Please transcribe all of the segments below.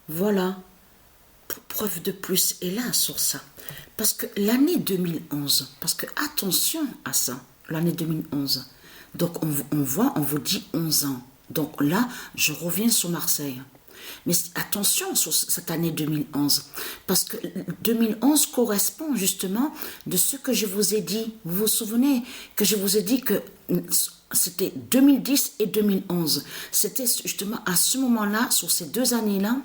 Voilà. Preuve de plus est là sur ça. Parce que l'année 2011, parce que attention à ça, l'année 2011. Donc on voit, on vous dit 11 ans. Donc là, je reviens sur Marseille. Mais attention sur cette année 2011, parce que 2011 correspond justement de ce que je vous ai dit. Vous vous souvenez que je vous ai dit que c'était 2010 et 2011. C'était justement à ce moment-là, sur ces 2 années-là,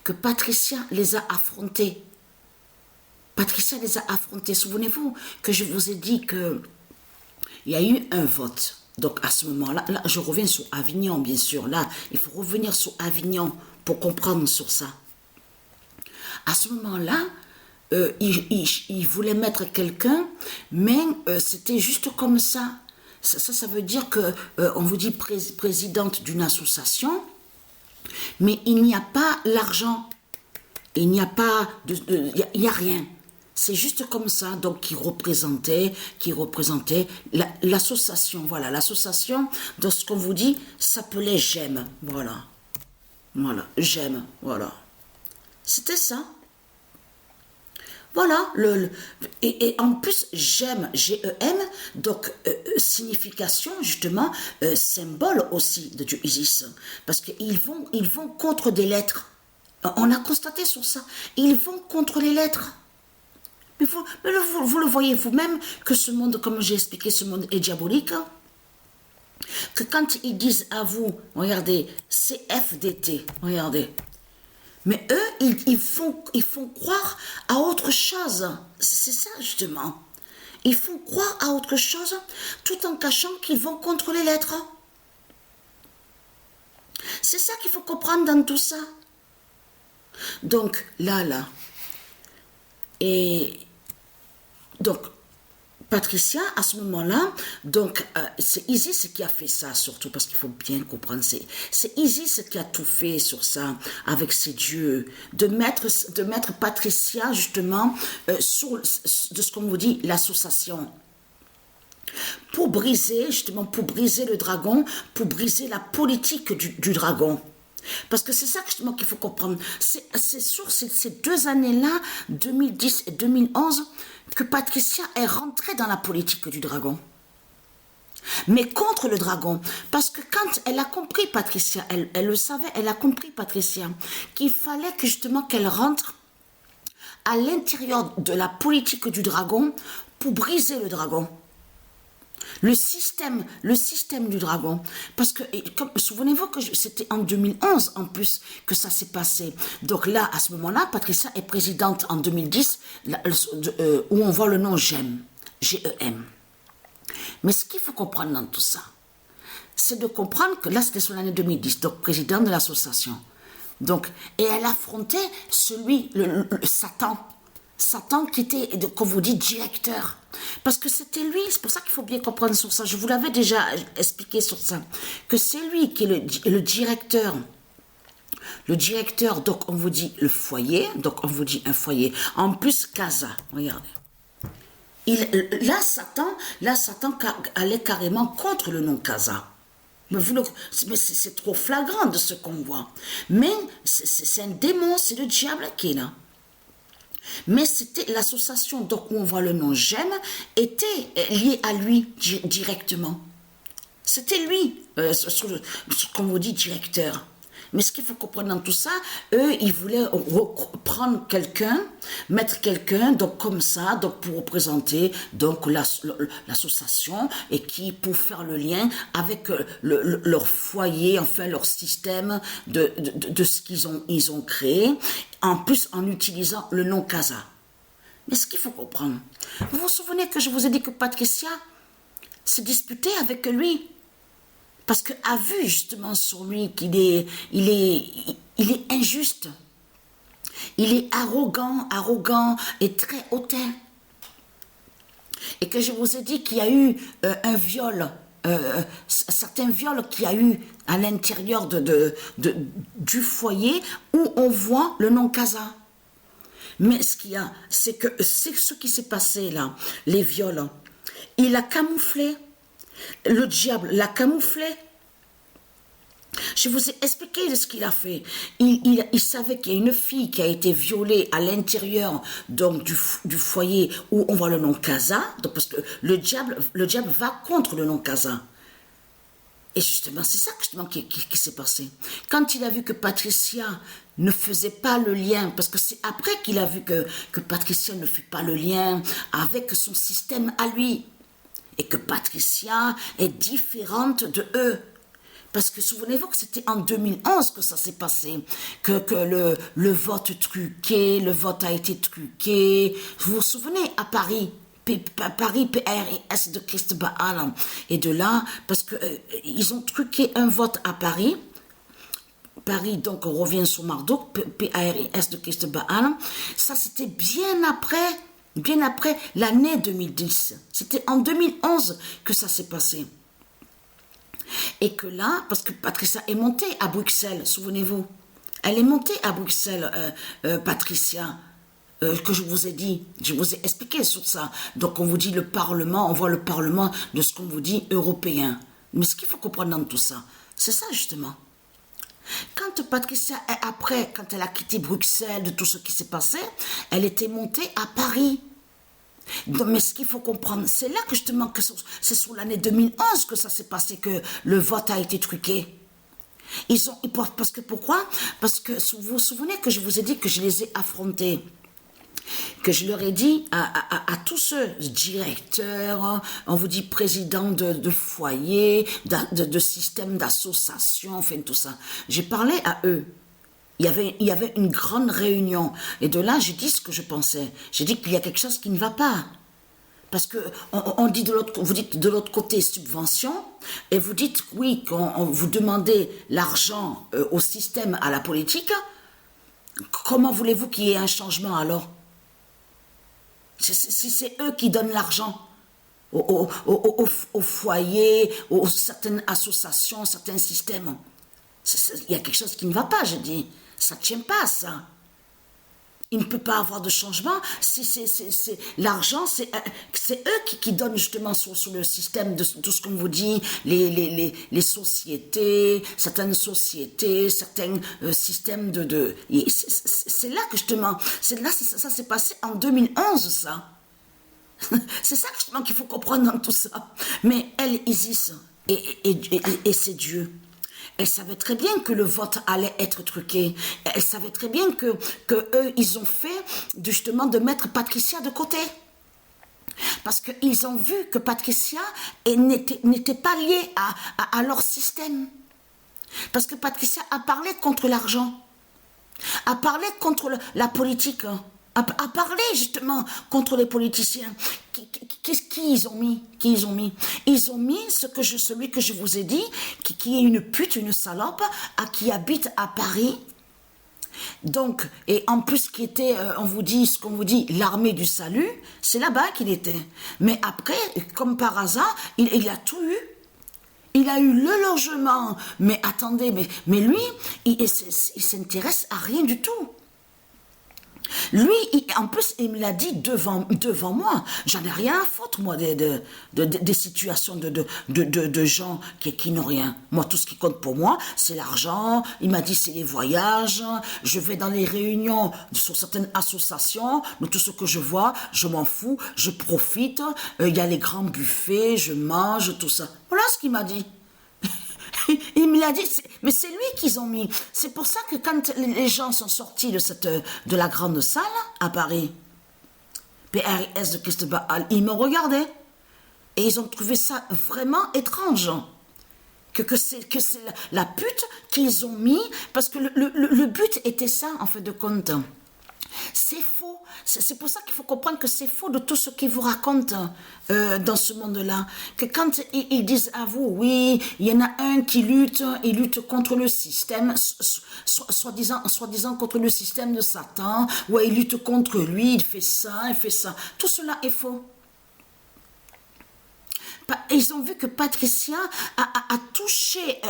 que Patricia les a affrontés. Patricia les a affrontés. Souvenez-vous que je vous ai dit qu'il y a eu un vote. Donc à ce moment-là, là, je reviens sur Avignon, bien sûr. Là, il faut revenir sur Avignon pour comprendre sur ça. À ce moment-là, il voulait mettre quelqu'un, mais c'était juste comme ça. Ça veut dire que on vous dit présidente d'une association, mais il n'y a pas l'argent. Il n'y a pas il y a rien. C'est juste comme ça, donc qui représentait l'association. Voilà, l'association de ce qu'on vous dit s'appelait J'aime. Voilà. Voilà, J'aime. Voilà. C'était ça. Voilà. Et en plus, J'aime, G-E-M, donc signification, justement, symbole aussi de Dieu Isis. Parce qu'ils vont contre des lettres. On a constaté sur ça. Ils vont contre les lettres. Mais vous le voyez vous-même que ce monde, comme j'ai expliqué, ce monde est diabolique. Que quand ils disent à vous, regardez, CFDT, regardez. Mais eux, ils font croire à autre chose. C'est ça, justement. Ils font croire à autre chose tout en cachant qu'ils vont contre les lettres. C'est ça qu'il faut comprendre dans tout ça. Donc, là. Et donc, Patricia, à ce moment-là, donc c'est Isis qui a fait ça surtout, parce qu'il faut bien comprendre, c'est Isis qui a tout fait sur ça, avec ses dieux, de mettre Patricia justement sur de ce qu'on vous dit, l'association. Pour briser, justement, pour briser le dragon, pour briser la politique du dragon. Parce que c'est ça justement qu'il faut comprendre. C'est sur ces 2 années-là, 2010 et 2011, que Patricia est rentrée dans la politique du dragon. Mais contre le dragon. Parce que quand elle a compris, Patricia, elle le savait, elle a compris, Patricia, qu'il fallait que justement qu'elle rentre à l'intérieur de la politique du dragon pour briser le dragon. Le système du dragon. Parce que, souvenez-vous que c'était en 2011 en plus que ça s'est passé. Donc là, à ce moment-là, Patricia est présidente en 2010, où on voit le nom J'aime, G-E-M. Mais ce qu'il faut comprendre dans tout ça, c'est de comprendre que là, c'était sur l'année 2010, donc présidente de l'association. Donc, et elle affrontait celui, le Satan. Satan qui était, comme vous dites, directeur. Parce que c'était lui, c'est pour ça qu'il faut bien comprendre sur ça. Je vous l'avais déjà expliqué sur ça. Que c'est lui qui est le directeur. Le directeur, donc on vous dit le foyer. Donc on vous dit un foyer. En plus, Casa, regardez. Là, Satan allait carrément contre le nom Casa. Mais c'est trop flagrant de ce qu'on voit. Mais c'est un démon, c'est le diable qui est là. Mais c'était l'association, donc où on voit le nom J'aime, était liée à lui directement. C'était lui, comme on dit, directeur. Mais ce qu'il faut comprendre dans tout ça, eux, ils voulaient prendre quelqu'un, mettre quelqu'un, donc comme ça, donc pour représenter donc l'association et pour faire le lien avec leur foyer, enfin leur système de ce qu'ils ont créé, en plus en utilisant le nom Casa. Mais ce qu'il faut comprendre, vous vous souvenez que je vous ai dit que Patricia s'est disputée avec lui? Parce qu'elle a vu justement sur lui qu'il est injuste. Il est arrogant et très hautain. Et que je vous ai dit qu'il y a eu un viol, certains viols qu'il y a eu à l'intérieur du foyer où on voit le nom Casa. Mais ce qu'il y a, c'est que c'est ce qui s'est passé là, les viols. Il a camouflé. Le diable l'a camouflé. Je vous ai expliqué de ce qu'il a fait. Il savait qu'il y a une fille qui a été violée à l'intérieur donc du foyer où on voit le nom Casa, donc parce que le diable va contre le nom Casa. Et justement, c'est ça justement qui s'est passé. Quand il a vu que Patricia ne faisait pas le lien, parce que c'est après qu'il a vu que Patricia ne fait pas le lien avec son système à lui, et que Patricia est différente de eux. Parce que souvenez-vous que c'était en 2011 que ça s'est passé, que le vote truqué, le vote a été truqué. Vous vous souvenez, à Paris, Paris, PRS de Christ Baal. Et de là, parce que ils ont truqué un vote à Paris. Paris, donc, on revient sur Marduk, PARS de Christ Baal. Ça, c'était bien après l'année 2010. C'était en 2011 que ça s'est passé. Et que là, parce que Patricia est montée à Bruxelles, souvenez-vous. Elle est montée à Bruxelles, Patricia, que je vous ai dit. Je vous ai expliqué sur ça. Donc on vous dit le Parlement, on voit le Parlement de ce qu'on vous dit européen. Mais ce qu'il faut comprendre dans tout ça, c'est ça justement. Quand Patricia, après, quand elle a quitté Bruxelles, de tout ce qui s'est passé, elle était montée à Paris. Donc, mais ce qu'il faut comprendre, c'est là que justement, que c'est sur l'année 2011 que ça s'est passé, que le vote a été truqué. Parce que pourquoi? Parce que vous vous souvenez que je vous ai dit que je les ai affrontés, que je leur ai dit à tous ceux, directeurs, on vous dit président de foyer, de système d'association, enfin tout ça. J'ai parlé à eux. Il y avait une grande réunion. Et de là, j'ai dit ce que je pensais. J'ai dit qu'il y a quelque chose qui ne va pas. Parce que on dit vous dites de l'autre côté subvention, et vous dites oui, quand vous demandez l'argent au système, à la politique, comment voulez-vous qu'il y ait un changement alors? Si c'est eux qui donnent l'argent au foyer, aux certaines associations, certains systèmes. Il y a quelque chose qui ne va pas, je dis. Ça ne tient pas, ça. Il ne peut pas avoir de changement. L'argent, c'est eux qui donnent justement sur le système de tout ce qu'on vous dit, les sociétés, certains systèmes de c'est là que justement, ça s'est passé en 2011, ça. C'est ça justement qu'il faut comprendre dans tout ça. Mais elle, Isis, et c'est Dieu. Elle savait très bien que le vote allait être truqué. Elle savait très bien que eux, ils ont fait justement de mettre Patricia de côté. Parce qu'ils ont vu que Patricia n'était pas liée à leur système. Parce que Patricia a parlé contre l'argent, a parlé contre la politique, a parlé justement contre les politiciens. Qui ils ont mis? Ils ont mis celui que je vous ai dit, qui est une pute, une salope, qui habite à Paris. Donc, et en plus qui était, on vous dit, ce qu'on vous dit, l'armée du salut, c'est là-bas qu'il était. Mais après, comme par hasard, il a tout eu. Il a eu le logement. Mais attendez, mais lui, il s'intéresse à rien du tout. Lui, en plus, il me l'a dit devant moi. J'en ai rien à foutre, moi, des situations de gens qui n'ont rien. Moi, tout ce qui compte pour moi, c'est l'argent. Il m'a dit, c'est les voyages. Je vais dans les réunions sur certaines associations. Mais tout ce que je vois, je m'en fous. Je profite. Il y a les grands buffets, je mange, tout ça. Voilà ce qu'il m'a dit. Il me l'a dit, mais c'est lui qu'ils ont mis. C'est pour ça que quand les gens sont sortis de la grande salle à Paris, PRS de Christ Baal, ils me regardaient. Et ils ont trouvé ça vraiment étrange. Que c'est la pute qu'ils ont mis, parce que le but était ça, en fait, de compte. C'est faux. C'est pour ça qu'il faut comprendre que c'est faux de tout ce qu'ils vous racontent dans ce monde-là. Que quand ils disent à vous, oui, il y en a un qui il lutte contre le système, soi-disant contre le système de Satan, ouais, il lutte contre lui, il fait ça. Tout cela est faux. Ils ont vu que Patricia a touché,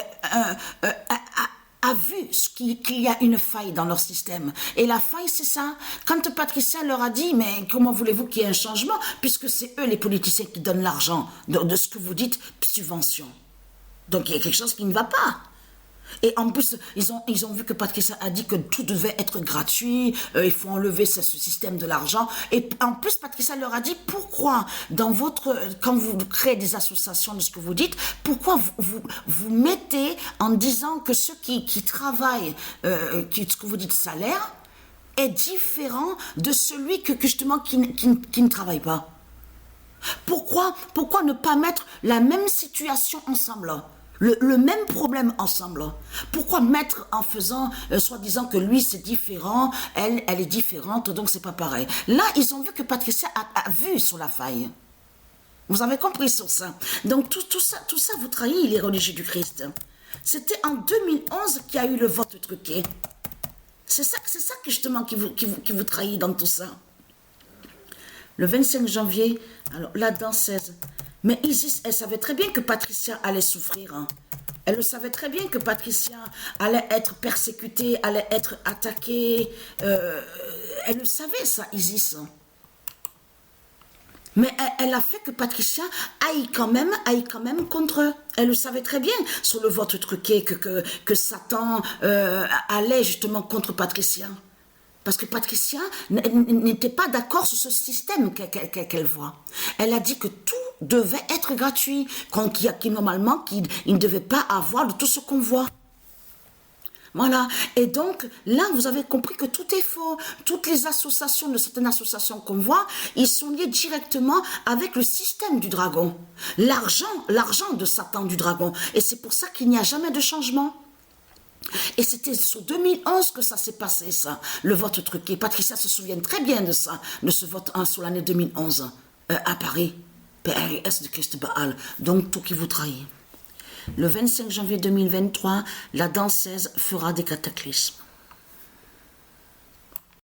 a vu qu'il y a une faille dans leur système. Et la faille, c'est ça. Quand Patricia leur a dit, mais comment voulez-vous qu'il y ait un changement, puisque c'est eux, les politiciens, qui donnent l'argent de ce que vous dites, subvention. Donc il y a quelque chose qui ne va pas. Et en plus, ils ont vu que Patricia a dit que tout devait être gratuit, il faut enlever ce système de l'argent. Et en plus, Patricia leur a dit pourquoi, quand vous créez des associations de ce que vous dites, pourquoi vous mettez en disant que ceux qui travaillent, ce que vous dites salaire, est différent de celui que justement qui ne travaille pas. Pourquoi ne pas mettre la même situation ensemble? Le même problème ensemble. Pourquoi mettre en faisant, soi-disant que lui c'est différent, elle est différente, donc c'est pas pareil. Là, ils ont vu que Patricia a vu sur la faille. Vous avez compris sur ça. Donc tout ça vous trahit les religieux du Christ. C'était en 2011 qu'il y a eu le vote truqué. C'est ça que justement qui vous trahit dans tout ça. Le 25 janvier, alors la danseuse. Mais Isis, elle savait très bien que Patricia allait souffrir. Hein. Elle le savait très bien que Patricia allait être persécutée, allait être attaquée. Elle le savait ça, Isis. Mais elle a fait que Patricia aille quand même contre eux. Elle le savait très bien sur le vote truqué que Satan allait justement contre Patricia. Parce que Patricia n'était pas d'accord sur ce système qu'elle voit. Elle a dit que tout devait être gratuit, normalement, qu'il ne devait pas avoir de tout ce qu'on voit. Voilà. Et donc, là, vous avez compris que tout est faux. Toutes les associations, de certaines associations qu'on voit, ils sont liés directement avec le système du dragon. L'argent de Satan du dragon. Et c'est pour ça qu'il n'y a jamais de changement. Et c'était sur 2011 que ça s'est passé, ça, le vote truqué. Patricia se souvient très bien de ça, de ce vote sur l'année 2011, à Paris. PRS de Christ Baal, donc tout qui vous trahit. Le 25 janvier 2023, la danseuse fera des cataclysmes.